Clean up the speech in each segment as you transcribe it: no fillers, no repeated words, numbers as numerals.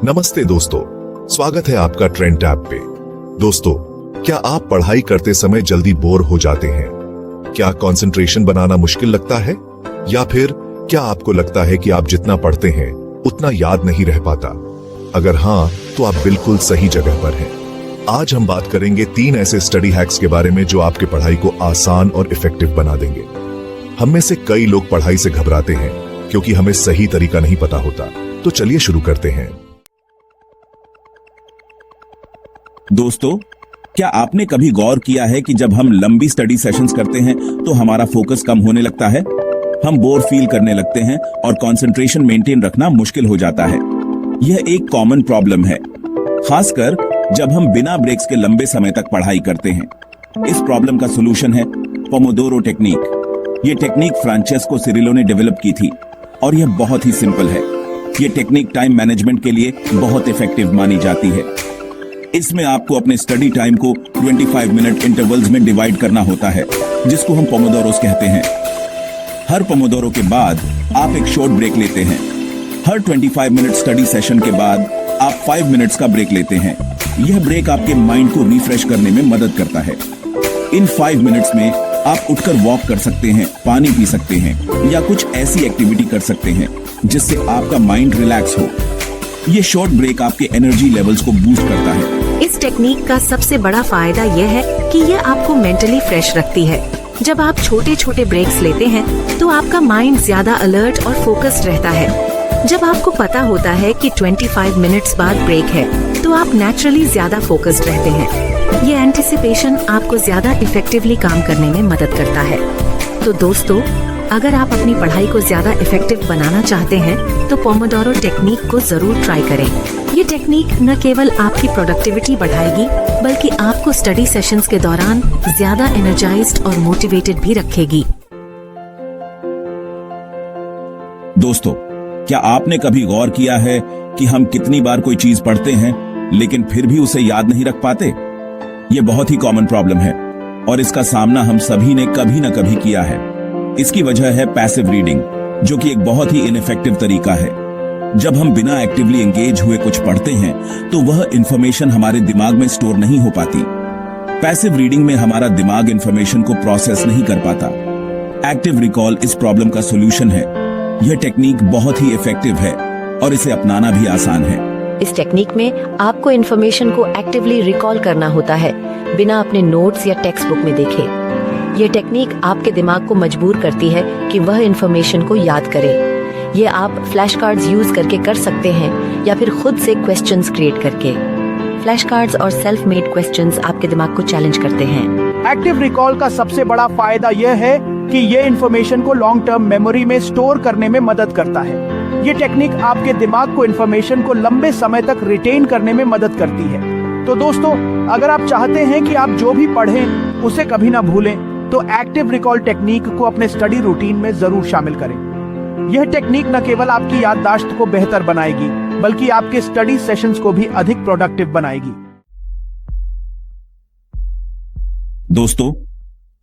नमस्ते दोस्तों, स्वागत है आपका ट्रेंड टैब पे। दोस्तों, क्या आप पढ़ाई करते समय जल्दी बोर हो जाते हैं? क्या कंसंट्रेशन बनाना मुश्किल लगता है? या फिर क्या आपको लगता है कि आप जितना पढ़ते हैं उतना याद नहीं रह पाता? अगर हाँ, तो आप बिल्कुल सही जगह पर हैं। आज हम बात करेंगे 3 ऐसे स्टडी हैक्स के बारे में जो आपके पढ़ाई को आसान और इफेक्टिव बना देंगे। हम में से कई लोग पढ़ाई से घबराते हैं क्योंकि हमें सही तरीका नहीं पता होता। तो चलिए शुरू करते हैं। दोस्तों, क्या आपने कभी गौर किया है कि जब हम लंबी स्टडी सेशंस करते हैं तो हमारा फोकस कम होने लगता है, हम बोर फील करने लगते हैं और कंसंट्रेशन मेंटेन रखना मुश्किल हो जाता है। यह एक कॉमन प्रॉब्लम है, खासकर जब हम बिना ब्रेक्स के लंबे समय तक पढ़ाई करते हैं। इस प्रॉब्लम का सॉल्यूशन है पोमोडोरो टेक्निक। यह टेक्निक फ्रांचेस्को सिरिलो ने डेवलप की थी और यह बहुत ही सिंपल है। यह टेक्निक टाइम मैनेजमेंट के लिए बहुत इफेक्टिव मानी जाती है। इसमें आपको अपने स्टडी टाइम को 25 मिनट इंटरवल्स में डिवाइड करना होता है, जिसको हम पोमोडोरोस कहते हैं। हर पोमोडोरो के बाद आप एक शॉर्ट ब्रेक लेते हैं। हर 25 मिनट स्टडी सेशन के बाद आप 5 मिनट्स का ब्रेक लेते हैं। यह ब्रेक आपके माइंड को रिफ्रेश करने में मदद करता है। इन 5 मिनट्स में आप उठकर वॉक कर सकते हैं, पानी पी सकते हैं या कुछ ऐसी एक्टिविटी कर सकते हैं जिससे आपका माइंड रिलैक्स हो। यह शॉर्ट ब्रेक आपके एनर्जी लेवल्स को बूस्ट करता है। इस टेक्निक का सबसे बड़ा फायदा यह है कि यह आपको मेंटली फ्रेश रखती है। जब आप छोटे छोटे ब्रेक्स लेते हैं तो आपका माइंड ज्यादा अलर्ट और फोकस्ड रहता है। जब आपको पता होता है कि 25 मिनट्स बाद ब्रेक है तो आप नेचुरली ज्यादा फोकस्ड रहते हैं। ये एंटिसिपेशन आपको ज्यादा इफेक्टिवली काम करने में मदद करता है। तो दोस्तों, अगर आप अपनी पढ़ाई को ज्यादा इफेक्टिव बनाना चाहते हैं तो पोमोडोरो टेक्निक को जरूर ट्राई करें। ये टेक्निक न केवल आपकी प्रोडक्टिविटी बढ़ाएगी बल्कि आपको स्टडी सेशंस के दौरान ज्यादा एनर्जाइज्ड और मोटिवेटेड भी रखेगी। दोस्तों, क्या आपने कभी गौर किया है कि हम कितनी बार कोई चीज पढ़ते हैं लेकिन फिर भी उसे याद नहीं रख पाते? यह बहुत ही कॉमन प्रॉब्लम है और इसका सामना हम सभी ने कभी न कभी किया है। इसकी वजह है पैसिव रीडिंग, जो कि एक बहुत ही इनइफेक्टिव तरीका है। जब हम बिना एक्टिवली एंगेज हुए कुछ पढ़ते हैं तो वह इंफॉर्मेशन हमारे दिमाग में स्टोर नहीं हो पाती। पैसिव रीडिंग में हमारा दिमाग इंफॉर्मेशन को प्रोसेस नहीं कर पाता। एक्टिव रिकॉल इस प्रॉब्लम का सॉल्यूशन है। यह टेक्निक बहुत ही इफेक्टिव है और इसे अपनाना भी आसान है। इस टेक्निक में आपको इन्फॉर्मेशन को एक्टिवली रिकॉल करना होता है, बिना अपने नोट्स या टेक्स्ट बुक में देखे। यह टेक्निक आपके दिमाग को मजबूर करती है कि वह इन्फॉर्मेशन को याद करे। ये आप फ्लैश कार्ड्स यूज करके कर सकते हैं या फिर खुद से क्वेश्चंस क्रिएट करके। फ्लैश कार्ड्स और सेल्फ मेड क्वेश्चंस आपके दिमाग को चैलेंज करते हैं। एक्टिव रिकॉल का सबसे बड़ा फायदा यह है कि ये इन्फॉर्मेशन को लॉन्ग टर्म मेमोरी में स्टोर करने में मदद करता है। ये टेक्निक आपके दिमाग को इन्फॉर्मेशन को लंबे समय तक रिटेन करने में मदद करती है। तो दोस्तों, अगर आप चाहते हैं कि आप जो भी पढ़ें उसे कभी ना भूलें, तो एक्टिव रिकॉल टेक्निक को अपने स्टडी रूटीन में जरूर शामिल करें। यह टेक्निक न केवल आपकी याददाश्त को बेहतर बनाएगी बल्कि आपके स्टडी सेशंस को भी अधिक प्रोडक्टिव बनाएगी। दोस्तों,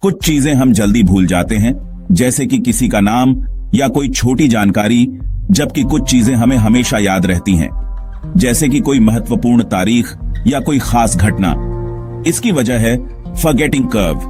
कुछ चीजें हम जल्दी भूल जाते हैं, जैसे कि किसी का नाम या कोई छोटी जानकारी, जबकि कुछ चीजें हमें हमेशा याद रहती हैं, जैसे कि कोई महत्वपूर्ण तारीख या कोई खास घटना। इसकी वजह है फॉरगेटिंग कर्व,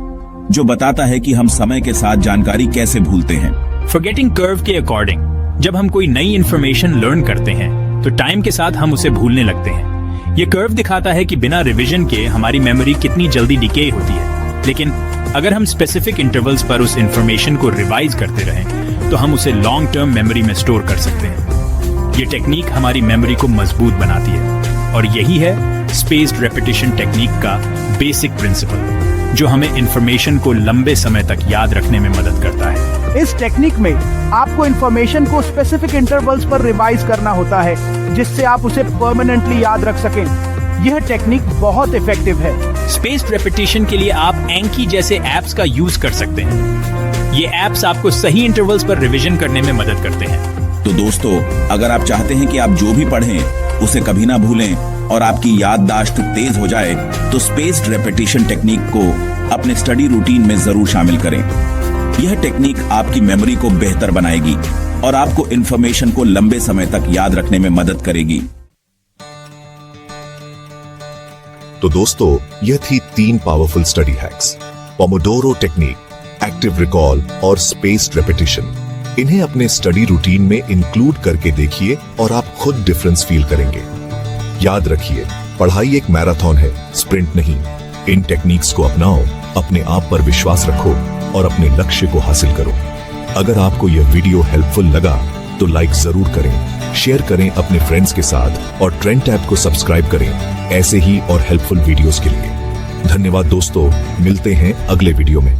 जो बताता है कि हम समय के साथ जानकारी कैसे भूलते हैं। फॉरगेटिंग कर्व के अकॉर्डिंग जब हम कोई नई इंफॉर्मेशन लर्न करते हैं तो टाइम के साथ हम उसे भूलने लगते हैं। ये कर्व दिखाता है कि बिना रिवीजन के हमारी मेमोरी कितनी जल्दी डिके होती है, लेकिन अगर हम स्पेसिफिक इंटरवल्स पर उस इंफॉर्मेशन को रिवाइज करते रहें तो हम उसे लॉन्ग टर्म मेमोरी में स्टोर कर सकते हैं। ये टेक्निक हमारी मेमोरी को मजबूत बनाती है और यही है स्पेस्ड रेपिटेशन टेक्निक का बेसिक प्रिंसिपल, जो हमें इंफॉर्मेशन को लंबे समय तक याद रखने में मदद करता है। इस टेक्निक में आपको इंफॉर्मेशन को स्पेसिफिक इंटरवल्स पर रिवाइज करना होता है, जिससे आप उसे परमानेंटली याद रख सकें। यह टेक्निक बहुत इफेक्टिव है। स्पेस्ड रेपिटेशन के लिए आप एंकी जैसे एप्स का यूज कर सकते हैं। ये एप्स आपको सही इंटरवल्स पर रिवीजन करने में मदद करते हैं। तो दोस्तों, अगर आप चाहते हैं कि आप जो भी पढ़ें उसे कभी ना भूलें और आपकी याददाश्त तेज हो जाए, तो स्पेस्ड रेपिटेशन टेक्निक को अपने स्टडी रूटीन में जरूर शामिल करें। यह टेक्निक आपकी मेमोरी को बेहतर बनाएगी और आपको इंफॉर्मेशन को लंबे समय तक याद रखने में मदद करेगी। तो दोस्तों, यह थी 3 powerful study hacks, Pomodoro technique, active recall और स्पेस्ड रेपिटेशन। इन्हें अपने स्टडी रूटीन में इंक्लूड करके देखिए और आप खुद डिफरेंस फील करेंगे। याद रखिए, पढ़ाई एक मैराथन है, स्प्रिंट नहीं। इन टेक्निक्स को अपनाओ, अपने आप पर विश्वास रखो और अपने लक्ष्य को हासिल करो। अगर आपको यह वीडियो हेल्पफुल लगा तो लाइक जरूर करें, शेयर करें अपने फ्रेंड्स के साथ और ट्रेंड टैब को सब्सक्राइब करें ऐसे ही और हेल्पफुल वीडियोस के लिए। धन्यवाद दोस्तों, मिलते हैं अगले वीडियो में।